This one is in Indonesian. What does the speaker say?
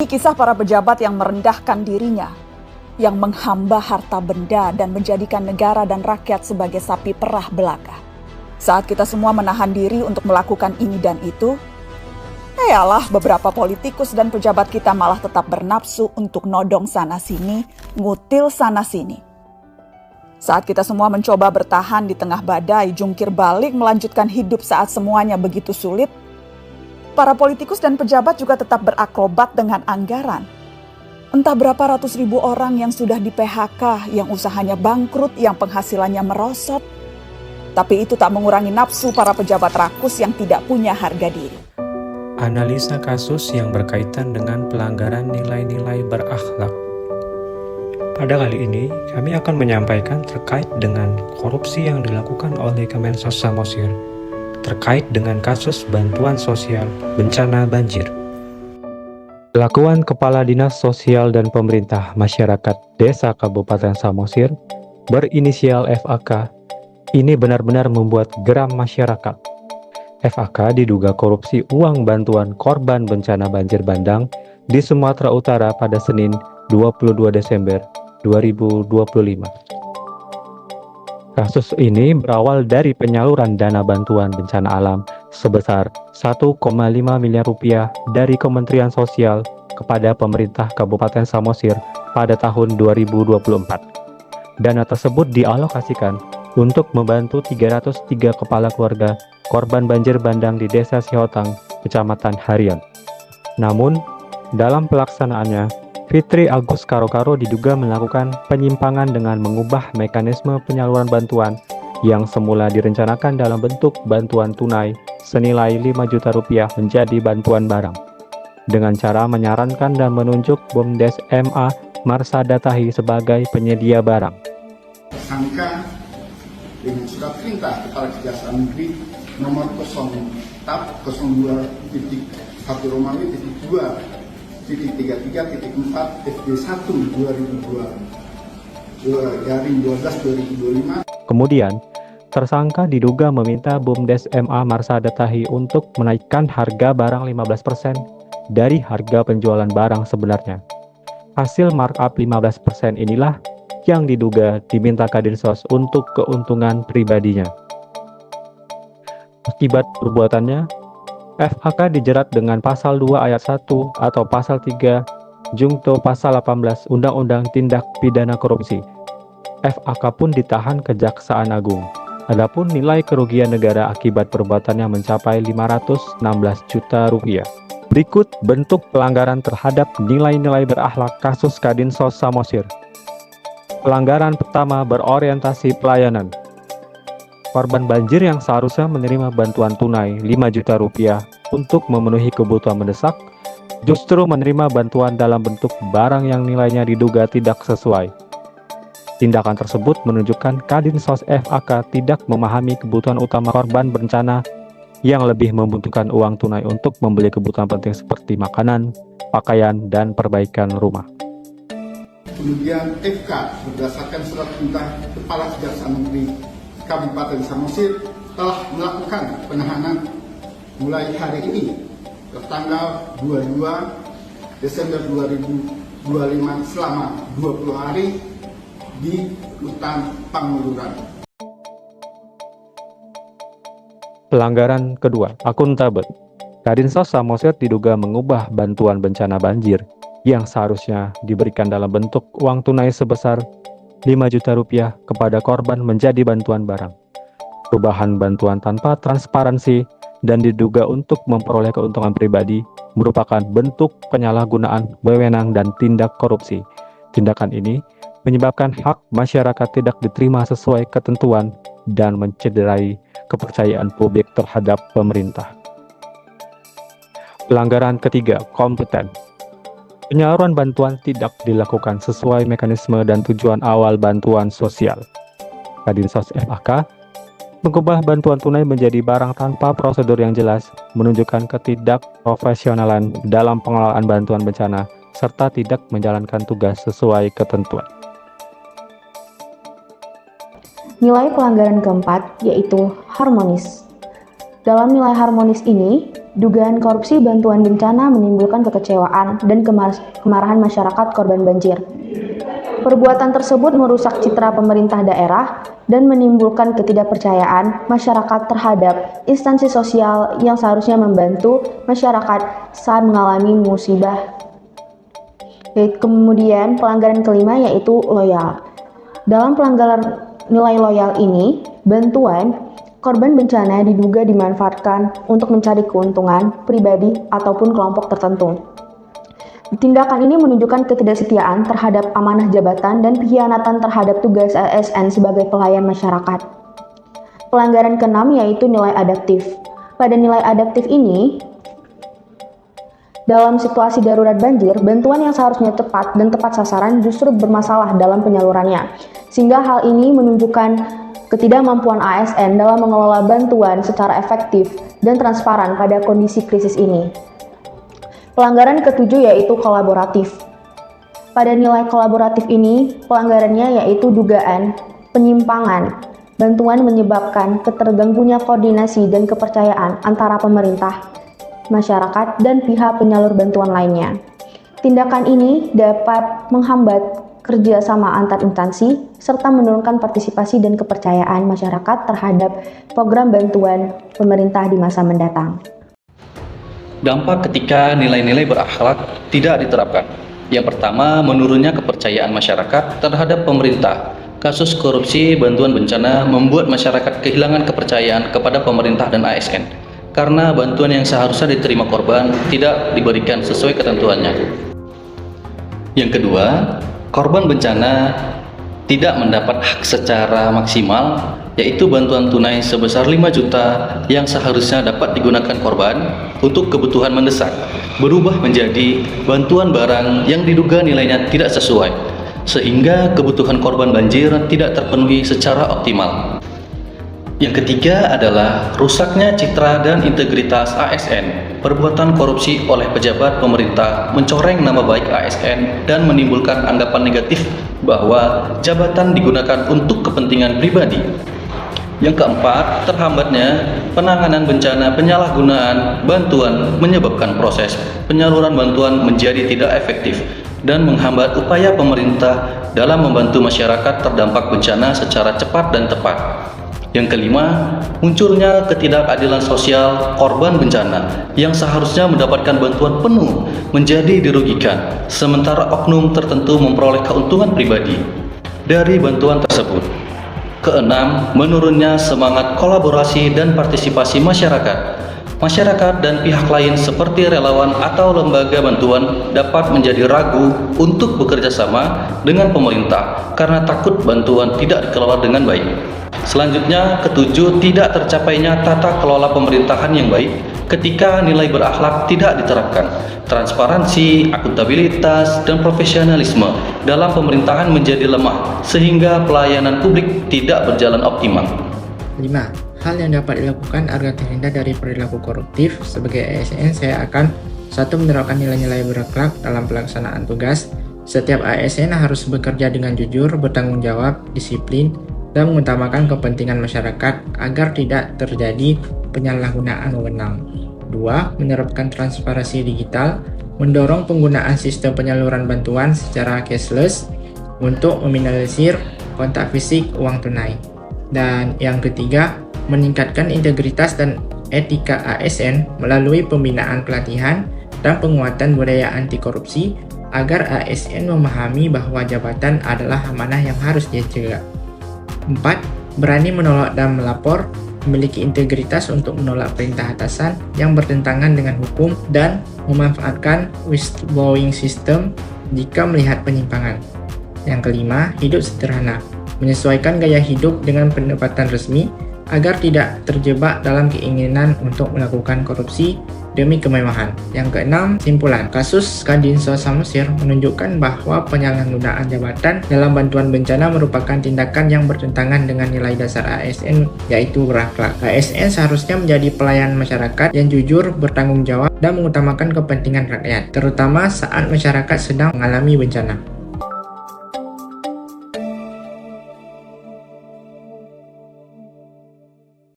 kisah para pejabat yang merendahkan dirinya, yang menghamba harta benda dan menjadikan negara dan rakyat sebagai sapi perah belaka. Saat kita semua menahan diri untuk melakukan ini dan itu, yalah beberapa politikus dan pejabat kita malah tetap bernafsu untuk nodong sana-sini, ngutil sana-sini. Saat kita semua mencoba bertahan di tengah badai, jungkir balik melanjutkan hidup saat semuanya begitu sulit, para politikus dan pejabat juga tetap berakrobat dengan anggaran. Entah berapa ratus ribu orang yang sudah di PHK, yang usahanya bangkrut, yang penghasilannya merosot. Tapi itu tak mengurangi nafsu para pejabat rakus yang tidak punya harga diri. Analisa kasus yang berkaitan dengan pelanggaran nilai-nilai berakhlak. Pada kali ini, kami akan menyampaikan terkait dengan korupsi yang dilakukan oleh Kemensos Samosir terkait dengan kasus bantuan sosial bencana banjir. Kelakuan Kepala Dinas Sosial dan Pemerintah Masyarakat Desa Kabupaten Samosir berinisial FAK ini benar-benar membuat geram masyarakat. FAK diduga korupsi uang bantuan korban bencana banjir bandang di Sumatera Utara pada Senin 22 Desember 2025. Kasus ini berawal dari penyaluran dana bantuan bencana alam sebesar 1,5 miliar rupiah dari Kementerian Sosial kepada pemerintah Kabupaten Samosir pada tahun 2024. Dana tersebut dialokasikan untuk membantu 303 kepala keluarga korban banjir bandang di Desa Sihotang, Kecamatan Harian. Namun, dalam pelaksanaannya, Fitri Agus Karo-Karo diduga melakukan penyimpangan dengan mengubah mekanisme penyaluran bantuan yang semula direncanakan dalam bentuk bantuan tunai senilai 5 juta rupiah menjadi bantuan barang, dengan cara menyarankan dan menunjuk BUMDes MA Marsada Tahi sebagai penyedia barang. Tersangka dengan surat perintah Kepala Kejaksaan Negeri nomor 0-1-2-2-33-4 FD1-2002/12/2025. Kemudian, tersangka diduga meminta BUMDes MA Marsada Tahi untuk menaikkan harga barang 15% dari harga penjualan barang sebenarnya. Hasil markup 15% inilah yang diduga diminta Kadinsos untuk keuntungan pribadinya. Akibat perbuatannya, FAK dijerat dengan pasal 2 ayat 1 atau pasal 3 Jungto pasal 18 Undang-Undang Tindak Pidana Korupsi. FAK pun ditahan Kejaksaan Agung. Adapun nilai kerugian negara akibat perbuatannya mencapai 516 juta rupiah. Berikut bentuk pelanggaran terhadap nilai-nilai berakhlak kasus Kadinsos Samosir. Pelanggaran pertama berorientasi pelayanan. Korban banjir yang seharusnya menerima bantuan tunai 5 juta rupiah untuk memenuhi kebutuhan mendesak, justru menerima bantuan dalam bentuk barang yang nilainya diduga tidak sesuai. Tindakan tersebut menunjukkan Kadinsos FAK tidak memahami kebutuhan utama korban bencana yang lebih membutuhkan uang tunai untuk membeli kebutuhan penting seperti makanan, pakaian, dan perbaikan rumah. Kemudian FK berdasarkan surat perintah Kepala Kejaksaan Negeri Kabupaten Samosir telah melakukan penahanan mulai hari ini tertanggal 22 Desember 2025 selama 20 hari di Rutan Pangururan. Pelanggaran kedua, akuntabel. Kadinsos Samosir diduga mengubah bantuan bencana banjir yang seharusnya diberikan dalam bentuk uang tunai sebesar 5 juta rupiah kepada korban menjadi bantuan barang. Perubahan bantuan tanpa transparansi dan diduga untuk memperoleh keuntungan pribadi merupakan bentuk penyalahgunaan wewenang dan tindak korupsi. Tindakan ini menyebabkan hak masyarakat tidak diterima sesuai ketentuan dan mencederai kepercayaan publik terhadap pemerintah. Pelanggaran ketiga, kompeten. Penyaluran bantuan tidak dilakukan sesuai mekanisme dan tujuan awal bantuan sosial. Kadinsos FAK mengubah bantuan tunai menjadi barang tanpa prosedur yang jelas, menunjukkan ketidakprofesionalan dalam pengelolaan bantuan bencana, serta tidak menjalankan tugas sesuai ketentuan. Nilai pelanggaran keempat yaitu harmonis. Dalam nilai harmonis ini Dugaan korupsi bantuan bencana menimbulkan kekecewaan dan kemarahan masyarakat korban banjir. Perbuatan tersebut merusak citra pemerintah daerah dan menimbulkan ketidakpercayaan masyarakat terhadap instansi sosial yang seharusnya membantu masyarakat saat mengalami musibah. Kemudian pelanggaran kelima yaitu loyal. Dalam pelanggaran nilai loyal ini, bantuan korban bencana diduga dimanfaatkan untuk mencari keuntungan pribadi ataupun kelompok tertentu. Tindakan ini menunjukkan ketidaksetiaan terhadap amanah jabatan dan pengkhianatan terhadap tugas ASN sebagai pelayan masyarakat. Pelanggaran keenam yaitu nilai adaptif. Pada nilai adaptif ini, dalam situasi darurat banjir, bantuan yang seharusnya tepat dan tepat sasaran justru bermasalah dalam penyalurannya, sehingga hal ini menunjukkan ketidakmampuan ASN dalam mengelola bantuan secara efektif dan transparan pada kondisi krisis ini. Pelanggaran ketujuh yaitu kolaboratif. Pada nilai kolaboratif ini, pelanggarannya yaitu dugaan penyimpangan. Bantuan menyebabkan keterganggunya koordinasi dan kepercayaan antara pemerintah, masyarakat, dan pihak penyalur bantuan lainnya. Tindakan ini dapat menghambat kerjasama antar instansi, serta menurunkan partisipasi dan kepercayaan masyarakat terhadap program bantuan pemerintah di masa mendatang. Dampak ketika nilai-nilai berakhlak tidak diterapkan. Yang pertama, menurunnya kepercayaan masyarakat terhadap pemerintah. Kasus korupsi bantuan bencana membuat masyarakat kehilangan kepercayaan kepada pemerintah dan ASN, karena bantuan yang seharusnya diterima korban tidak diberikan sesuai ketentuannya. Yang kedua, korban bencana tidak mendapat hak secara maksimal, yaitu bantuan tunai sebesar 5 juta yang seharusnya dapat digunakan korban untuk kebutuhan mendesak, berubah menjadi bantuan barang yang diduga nilainya tidak sesuai, sehingga kebutuhan korban banjir tidak terpenuhi secara optimal. Yang ketiga adalah rusaknya citra dan integritas ASN. Perbuatan korupsi oleh pejabat pemerintah mencoreng nama baik ASN dan menimbulkan anggapan negatif bahwa jabatan digunakan untuk kepentingan pribadi. Yang keempat, terhambatnya penanganan bencana penyalahgunaan bantuan menyebabkan proses penyaluran bantuan menjadi tidak efektif dan menghambat upaya pemerintah dalam membantu masyarakat terdampak bencana secara cepat dan tepat. Yang kelima, munculnya ketidakadilan sosial korban bencana yang seharusnya mendapatkan bantuan penuh menjadi dirugikan, sementara oknum tertentu memperoleh keuntungan pribadi dari bantuan tersebut. Keenam, menurunnya semangat kolaborasi dan partisipasi masyarakat. Masyarakat dan pihak lain seperti relawan atau lembaga bantuan dapat menjadi ragu untuk bekerja sama dengan pemerintah karena takut bantuan tidak dikelola dengan baik. Selanjutnya, ketujuh, tidak tercapainya tata kelola pemerintahan yang baik ketika nilai berakhlak tidak diterapkan. Transparansi, akuntabilitas, dan profesionalisme dalam pemerintahan menjadi lemah sehingga pelayanan publik tidak berjalan optimal. 5. Hal yang dapat dilakukan agar terhindar dari perilaku koruptif. Sebagai ASN, saya akan 1. Menerapkan nilai-nilai berakhlak dalam pelaksanaan tugas. Setiap ASN harus bekerja dengan jujur, bertanggung jawab, disiplin, dan mengutamakan kepentingan masyarakat agar tidak terjadi penyalahgunaan wewenang. 2. Menerapkan transparansi digital, mendorong penggunaan sistem penyaluran bantuan secara cashless untuk meminimalisir kontak fisik uang tunai. Dan yang ketiga, meningkatkan integritas dan etika ASN melalui pembinaan pelatihan dan penguatan budaya anti korupsi agar ASN memahami bahwa jabatan adalah amanah yang harus dijaga. 4. Berani menolak dan melapor, memiliki integritas untuk menolak perintah atasan yang bertentangan dengan hukum dan memanfaatkan whistleblowing system jika melihat penyimpangan. Yang kelima, hidup sederhana, menyesuaikan gaya hidup dengan pendapatan resmi agar tidak terjebak dalam keinginan untuk melakukan korupsi demi kemewahan. Yang keenam, simpulan. Kasus Kadinsos Samosir menunjukkan bahwa penyalahgunaan jabatan dalam bantuan bencana merupakan tindakan yang bertentangan dengan nilai dasar ASN, yaitu berakhlak. ASN seharusnya menjadi pelayan masyarakat yang jujur, bertanggung jawab, dan mengutamakan kepentingan rakyat, terutama saat masyarakat sedang mengalami bencana.